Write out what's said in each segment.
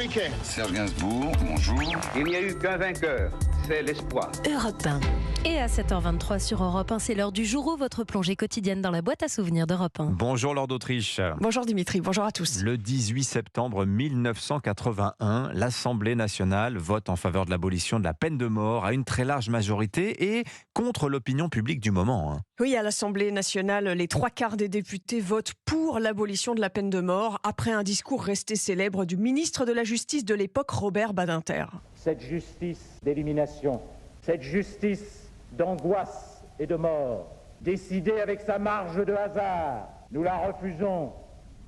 Riquet. Serge Gainsbourg, bonjour. Il n'y a eu qu'un vainqueur, c'est l'espoir. Europe 1. Et à 7h23 sur Europe 1, c'est l'heure du jour où votre plongée quotidienne dans la boîte à souvenirs d'Europe 1. Bonjour Lord d'Autriche. Bonjour Dimitri, bonjour à tous. Le 18 septembre 1981, l'Assemblée nationale vote en faveur de l'abolition de la peine de mort à une très large majorité et contre l'opinion publique du moment. Oui, à l'Assemblée nationale, les 3/4 des députés votent pour l'abolition de la peine de mort après un discours resté célèbre du ministre de la Justice de l'époque, Robert Badinter. Cette justice d'élimination, cette justice d'angoisse et de mort, décidée avec sa marge de hasard, nous la refusons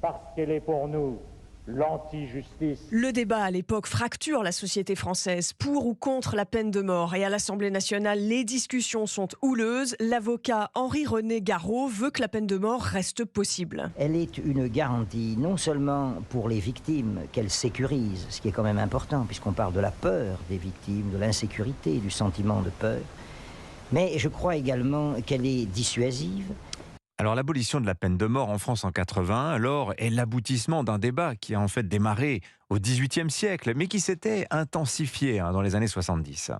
parce qu'elle est pour nous l'anti-justice. Le débat à l'époque fracture la société française pour ou contre la peine de mort. Et à l'Assemblée nationale, les discussions sont houleuses. L'avocat Henri-René Garreau veut que la peine de mort reste possible. Elle est une garantie non seulement pour les victimes qu'elle sécurise, ce qui est quand même important puisqu'on parle de la peur des victimes, de l'insécurité, du sentiment de peur, mais je crois également qu'elle est dissuasive. Alors l'abolition de la peine de mort en France en 81, alors, est l'aboutissement d'un débat qui a en fait démarré au XVIIIe siècle, mais qui s'était intensifié dans les années 70.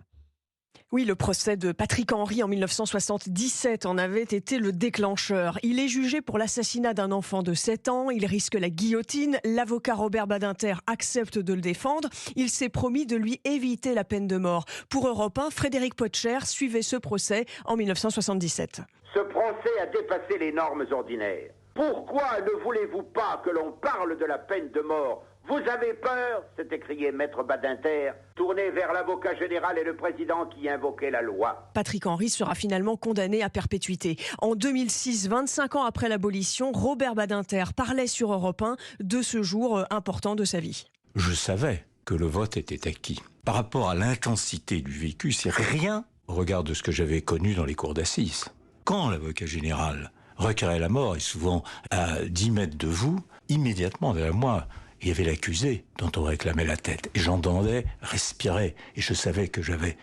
Oui, le procès de Patrick Henry en 1977 en avait été le déclencheur. Il est jugé pour l'assassinat d'un enfant de 7 ans. Il risque la guillotine. L'avocat Robert Badinter accepte de le défendre. Il s'est promis de lui éviter la peine de mort. Pour Europe 1, Frédéric Potcher suivait ce procès en 1977. Ce procès a dépassé les normes ordinaires. Pourquoi ne voulez-vous pas que l'on parle de la peine de mort ? Vous avez peur ? s'est écrié Maître Badinter, tourné vers l'avocat général et le président qui invoquait la loi. Patrick Henry sera finalement condamné à perpétuité. En 2006, 25 ans après l'abolition, Robert Badinter parlait sur Europe 1 de ce jour important de sa vie. Je savais que le vote était acquis. Par rapport à l'intensité du vécu, c'est rien au regard de ce que j'avais connu dans les cours d'assises. Quand l'avocat général requérait la mort, et souvent à 10 mètres de vous, immédiatement derrière moi, il y avait l'accusé dont on réclamait la tête. Et j'entendais respirer. Et je savais que j'avais,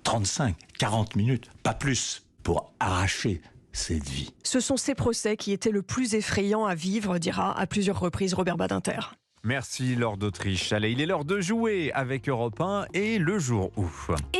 35, 40 minutes, pas plus, pour arracher cette vie. Ce sont ces procès qui étaient le plus effrayant à vivre, dira à plusieurs reprises Robert Badinter. Merci Lord d'Autriche. Allez, il est l'heure de jouer avec Europe 1 et le jour où.